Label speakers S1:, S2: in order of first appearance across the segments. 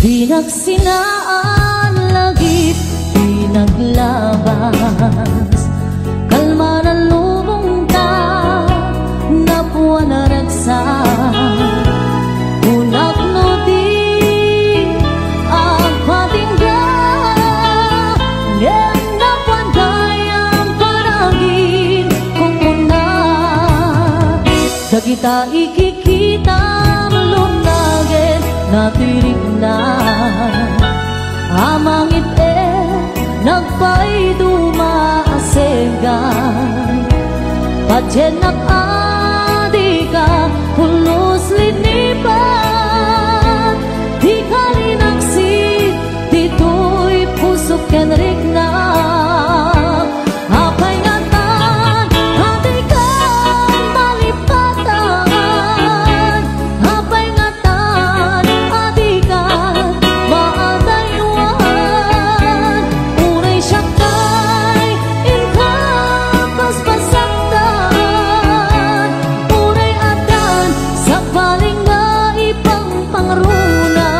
S1: Pinagsinaan lagip, pinaglabas, kalma na lubong ta, napuwa na ragsa. Unak no di ang patingga, ngayon na panday ang panagin kung una. Dagita ikikita lunagin natirig na amangit nagpay dumaasegan padyen adi ka pulos linipan di kalinaksit dito'y pusok kenrik na apay ngatan adi ka malipatan apay ngatan adi ka maadaywan uray syaktay inka paspasaktan uray adan sa paling nga ipang pangruna.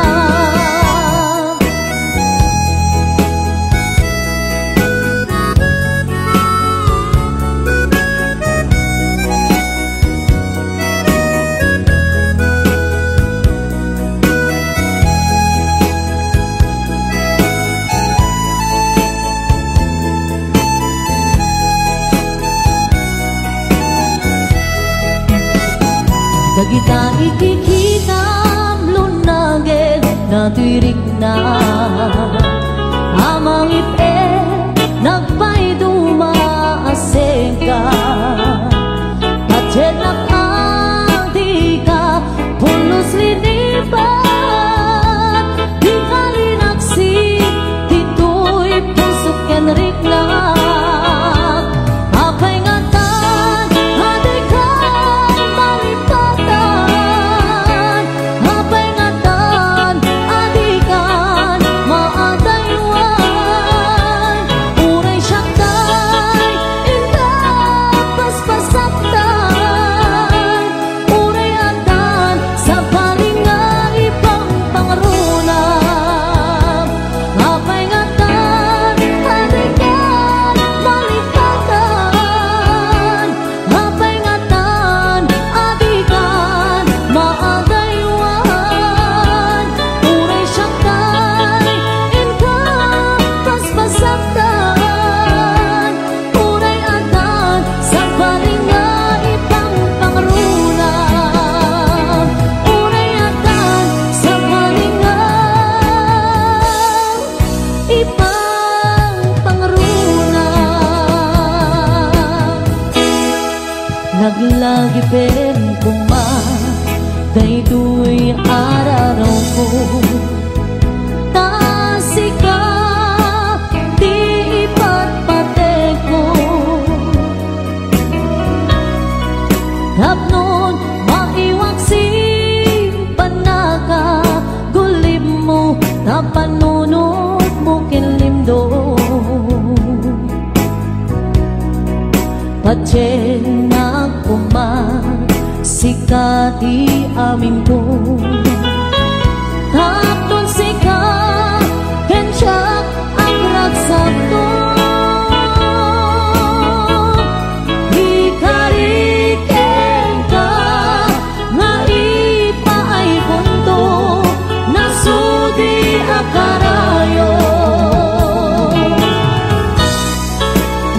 S1: Dagita ikikita lunagin natirig na amangit nagpay dumaasega padyen adi ka pulos linipan di kalinaksit dito'y pusok kenrik na apay ngatan adi ka malipatan apay ngatan adi kan maadaywan uray syaktay inka paspasaktan uray adan sa paling nga ipang pangruna apay ngatan adi kan malipatan apay ngatan adi kan maadaywan uray syaktay inka paspasaktan uray adan sa paling nga ipang pangruna uray adan sa paling nga ipang pangruna. Naglagi pen kuma daytoy araraw ko tasika di ipatpate ko tapnon maiwaksi panaka gulim mo tapanunod mo kinlimdo padyen sikati amin ko tapnon sika kensyak ang ragsak ko ikariken ka nga ipaay punto nasudi akarayo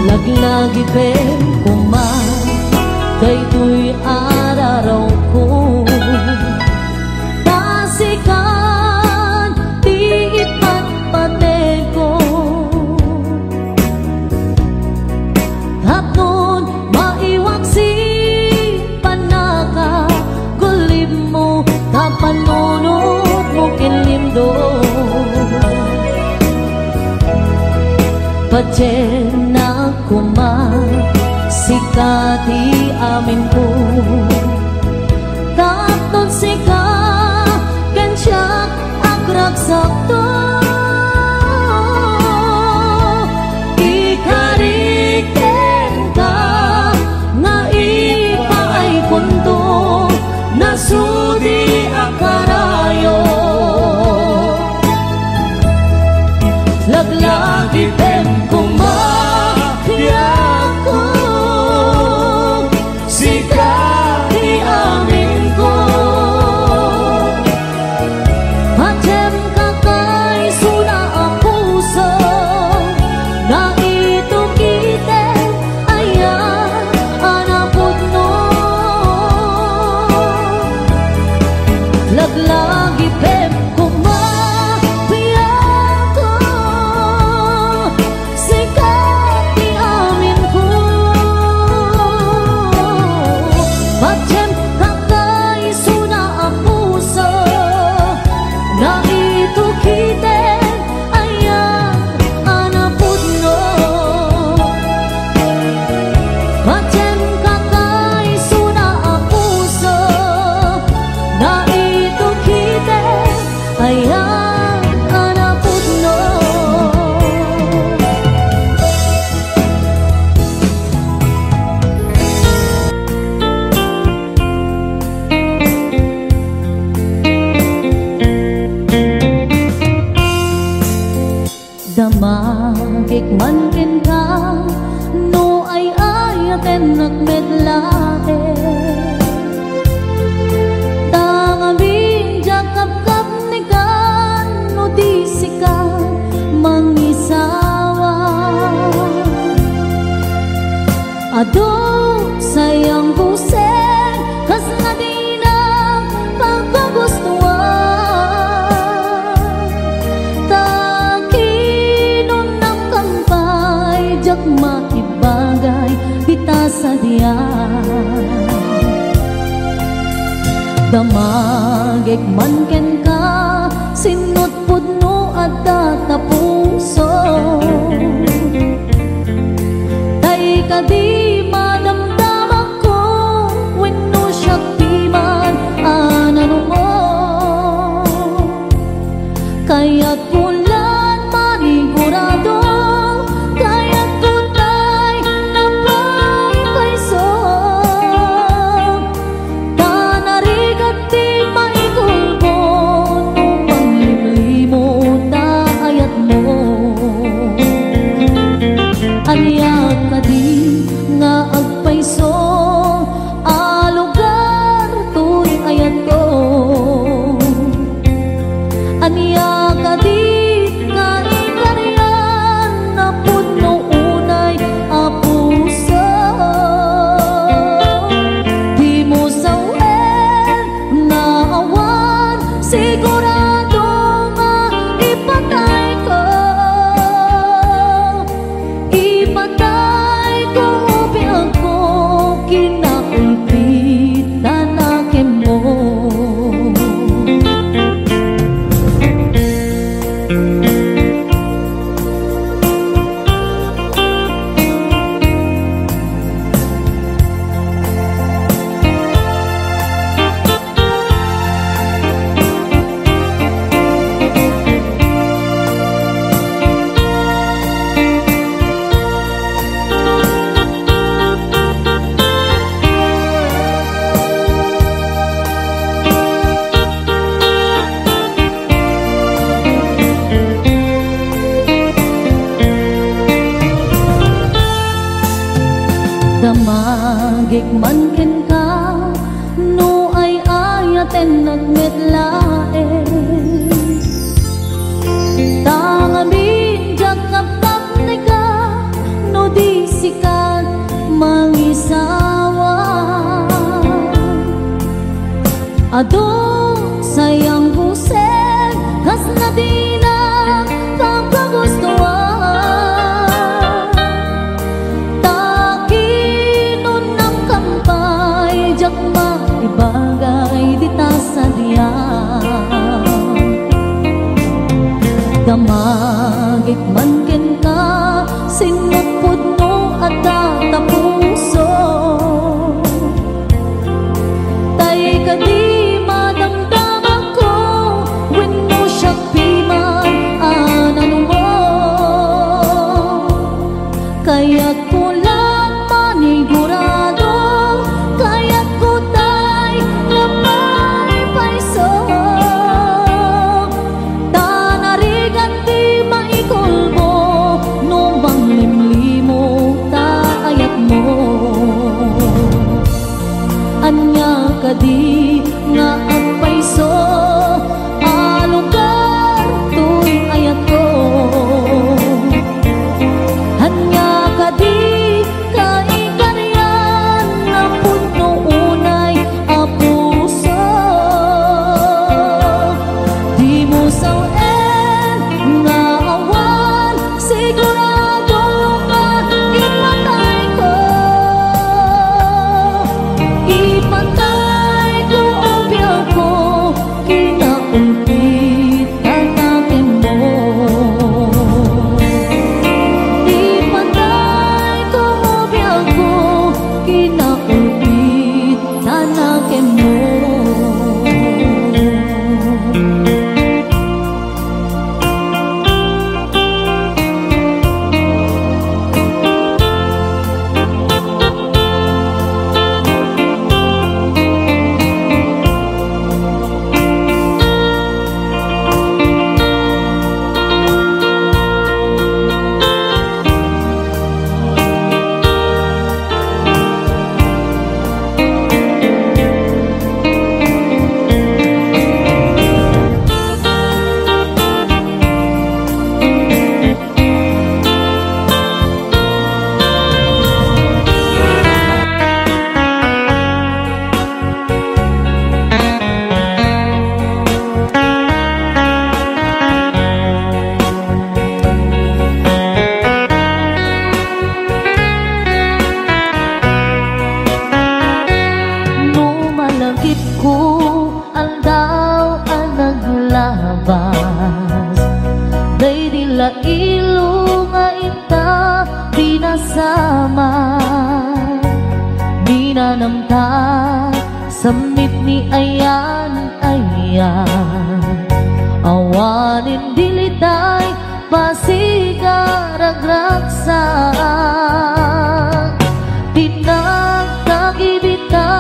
S1: laglagi pen kuma daytoy araraw ko tasikan di ipatpate ko tapnon maiwaksi panaka gulim mo tapanunod mo kinlimdo padyen na kuma sikati amin ko tapnon sika kensyak agragsak to ikariken ka nga ipaay punto nasudi akarayo Laglagi pem kumapiyako sikati amin ko Macem kakay suna ang puso na ito kite ayan anapod no Laglagi pem Damagik man kin ka no ay ayaten nagmedlae Tangabing jakap-kap ni kan no di sika mangisawa Ado sayang busen kas na di na pagkagustuhan Maibagay kita sa diyan Damagik man ken ka sinot pudno at tatapuso Tay ka di madamdaman ko wenno siya piman anano mo Kaya't pulan manigurado Aniya ka di nga agpaiso alugar tuy ayat ko Aniya ka di nga ikaryan na puno unay apuso Di mo sawen na awan sigurado nga ipatay ko Ipatay ko biang ko kinakulpit tanakin mo Damagik man ken ka no ay ayaten nagmetlae Tangabing jakap-kap ni ka no di sikat mangisawa Ado sayang busen kas na di na pagkagustuhan Maibagay dita sa diyan Damagik man ken ka sinot pudno at tatapuso Tay ka di madamdaman ko wenno siya piman anano mo Kaya't ko lang manigurado Kaya't ko tay na maipaiso Tanarigan di maikol lailo nga ita pinasama, binanamta samit ni ayan awanin dilitay pasigaragragsak tinagtagibita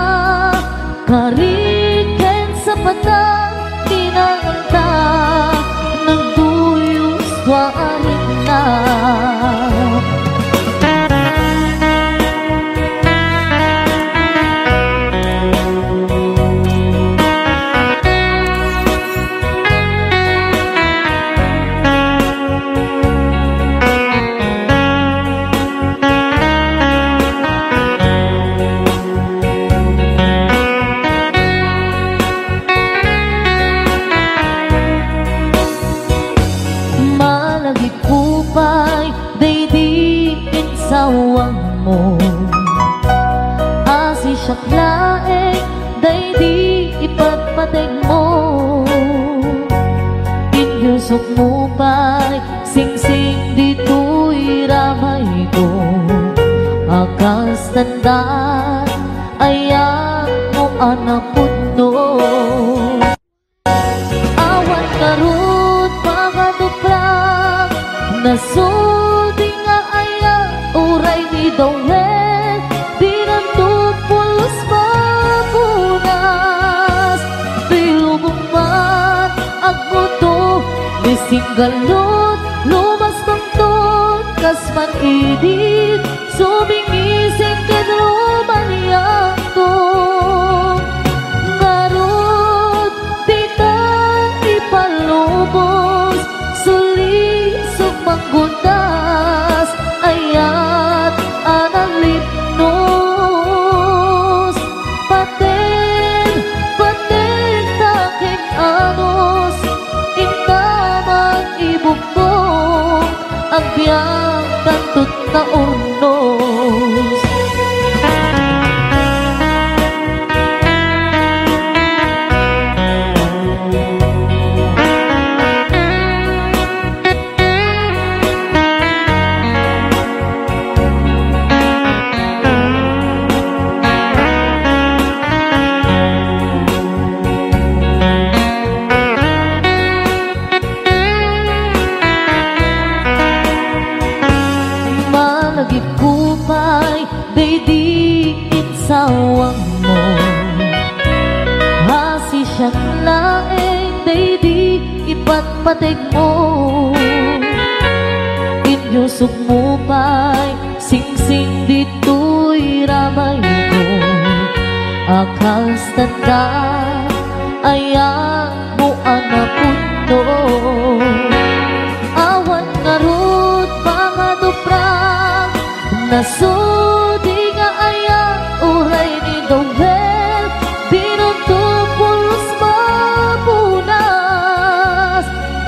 S1: kariken sa patang tinanganta nagduyos warin na. Sawang mo asi siyaklaeng day di ipagpateg mo inyusok mo pa'y sing-sing dito'y ramay ko akas tandaan ayan mo anak putno awan karut mga duplang nasudi nga ayan uray ni Dawel dinantupulos mapunas tilubong man agmuto nisinggalot lumas bangtot kasman idit sumingising kadruman yakto ngarot tita ipalubos sulisog manggundas ayat analipnos paten taking anos intamang ibugtong ang biyang tantut na urnos. Sawang mo hasi siyang laeng day di ipagpateg mo inyusok mo pa'y sing-sing dito'y ramay ko akas tanda ayan mo anak punto awan ngarut mga duprang nasudi nga ayan uray ni Dawel dinantupulos mapunas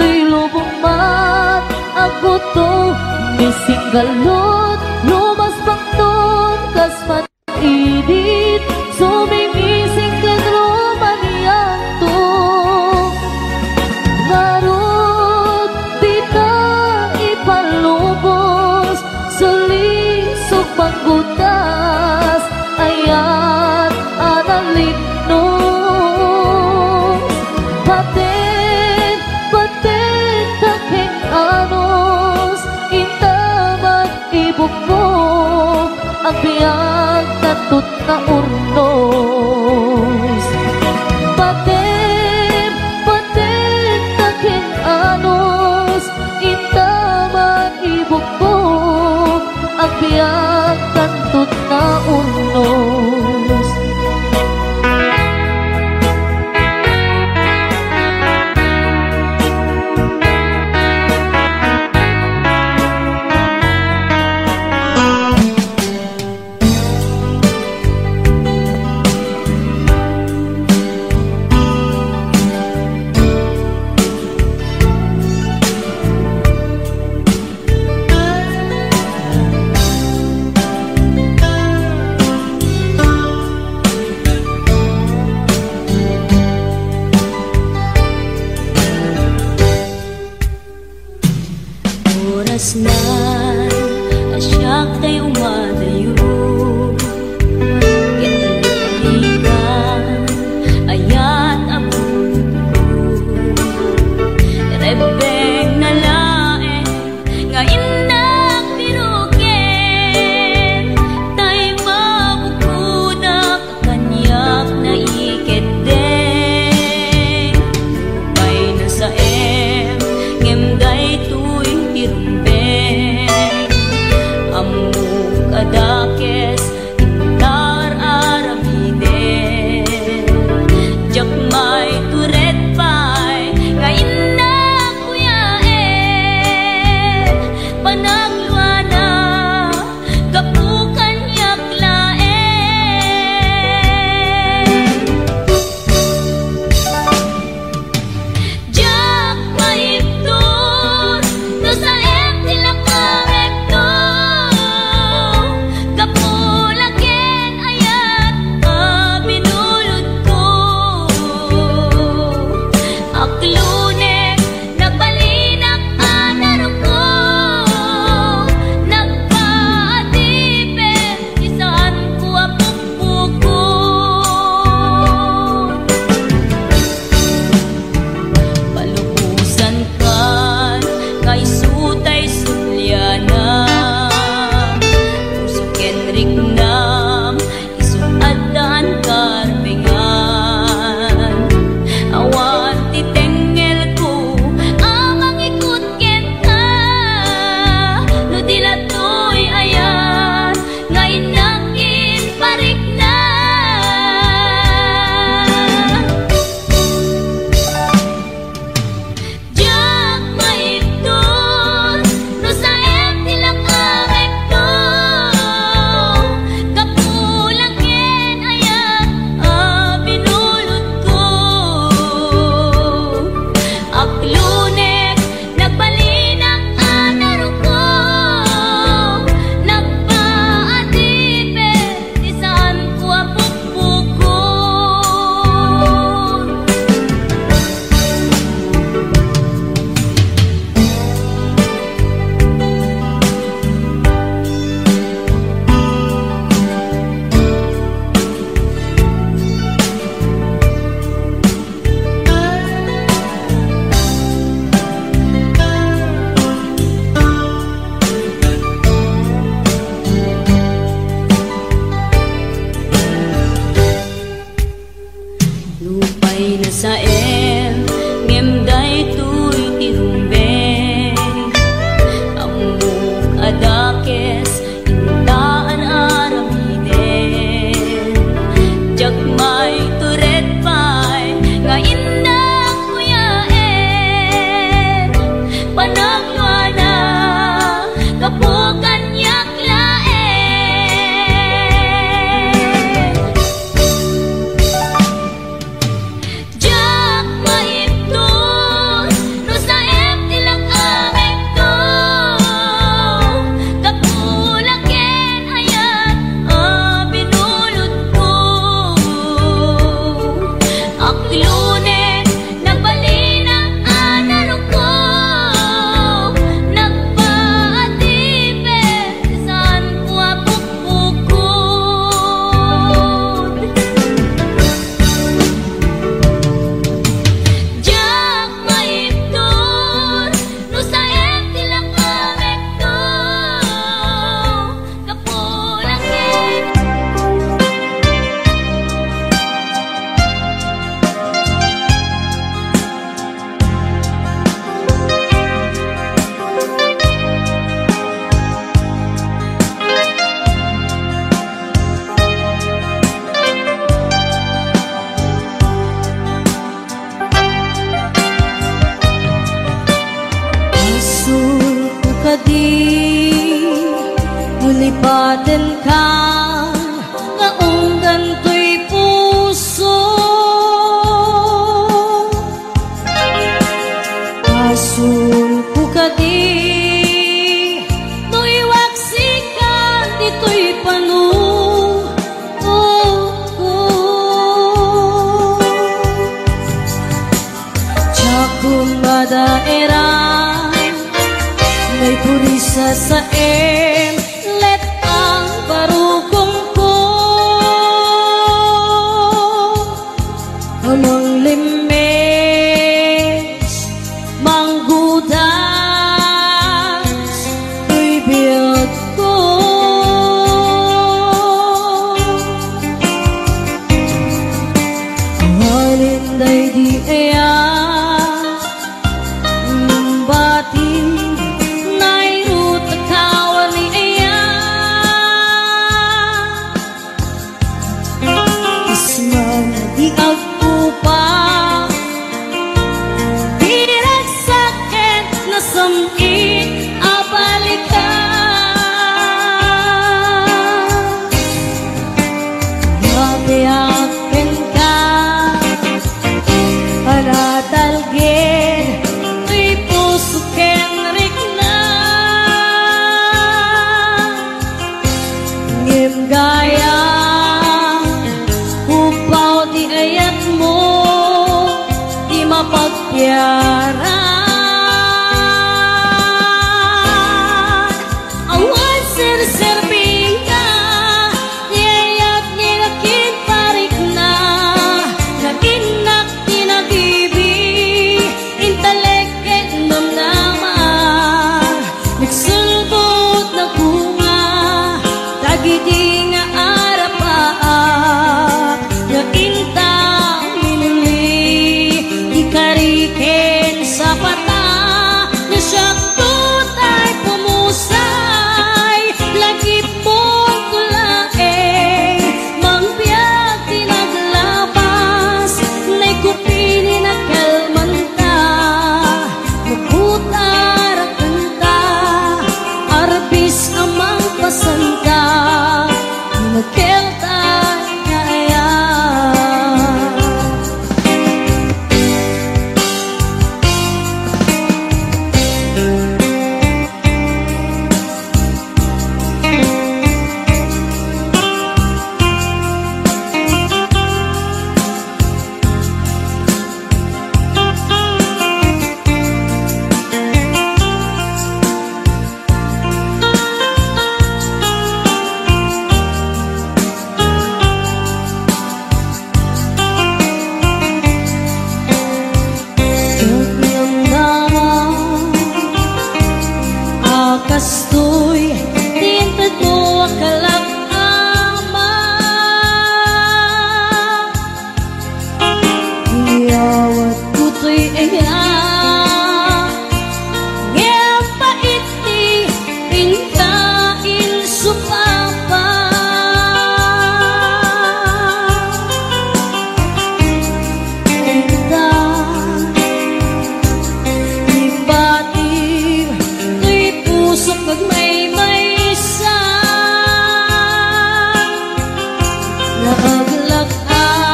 S1: tilubong man agbuto nisinggalot lumas bangton kasman idit sumingising kadruman yanto ngarut dita ipalubos sulisog panggutas ayat analipnos paten taking anos intamang ibugmok ang biyag tatut na urnos paten taking anos intamang ibugmok ang biyag tatut na urnos. oras na asyak tayo madayo. Kitalikan ayat abot ko. Rebeng na lae nga inak pinukin. Tay mabukudak kanyak na iketdeng. Lupay na sa ngemday tuy irumbeng. Amuk adakes intar arabiden. Jakmay turet pay nga inak kuyaen. Panagluana kapukan yaklaen. Jak maipton no sa tilakarekto. Kapulaken ayat binulod ko. Aklunek nagbalinak anaro ko. Nagpaadipin isaan ko apukpukon. Palubusan kan kay sutay sulyana. Pusuken rignam isuadan karbengan. Awan titengel ko amang ikut kenta. No dilatoy ayan ngay nakin parik na. Jak maipton no sa tilakarekto. Kapulaken ayat binulod ko. Aklunek nagbalinak anaro ko. Nagpaadipin isaan ko apukpukon. Lupay na sa ngemday tuy irumbeng. Amuk adakes intaan arabiden. Jakmay turet pay nga inak kuyaen. Panagluana kapukan yaklaen. Jak maipton no sa tilakarekto. Kapulaken ayat binulod ko. Aklunek nagbalinak anaro ko. Nagpaadipin isaan ko apukpukon. Jak maipton no sa tilakarekto. Kapulaken asul ko kadi nulipaten ka nga unggan to'y puso. Asul ko kadi no'y waksikan dito'y panu. Kung madaerang Ngay purisa sa let ang barugong ko amang limes manggudas bibiyag ko halinday di aya bati di agpupa direk sakit na samit abalikan yabiyakin ka panatalgin tuy puso kenrik na ngimgaya ayat mo di mapagyaran awan sir-sirbing na niyayat nilakin parik na naginak tinagibig intaleket namnaman nagsulbot na bunga tagidi nga arapaak ikariken sa pata na siyak tutay pumusay lagi pong tulaeng mangbiyak tinaglabas na'y kupili na kalmanta maputar at kanta arbis amang pasanta magkelta kastoy tintad mo akalak ama iyawat kuto'y iya ngayang paiti ringkain supapa magmay-maysa naglak-ang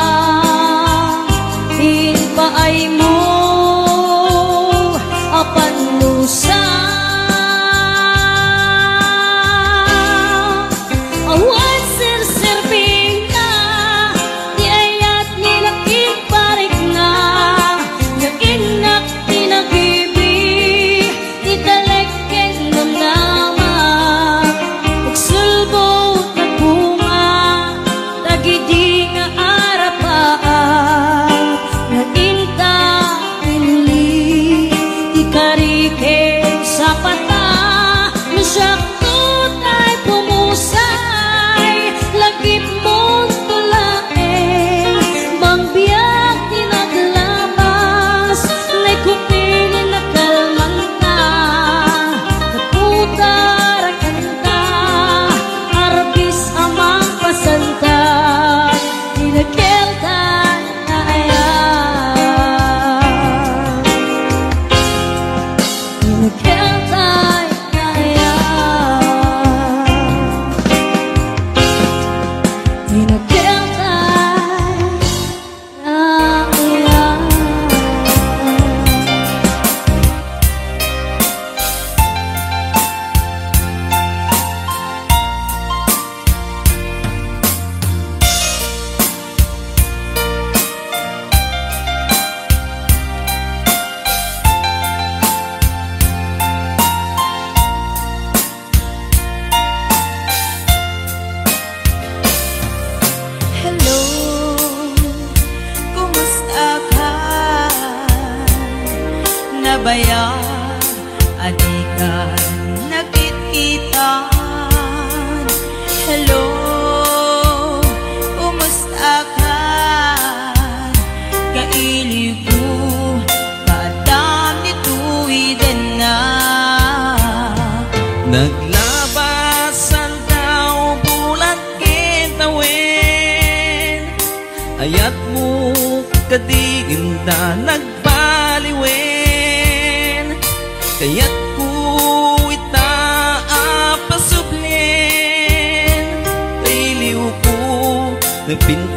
S1: hinpaay mo apan lusa awan sir-sirbing na di ayat nilakin parik na naginak tinagibig italek namnaman
S2: Naglabasan daw bulat kitawin, ayat mo kadiginda nagbaliwin, kaya't ko itaapasublin, kailiw ko nagpinta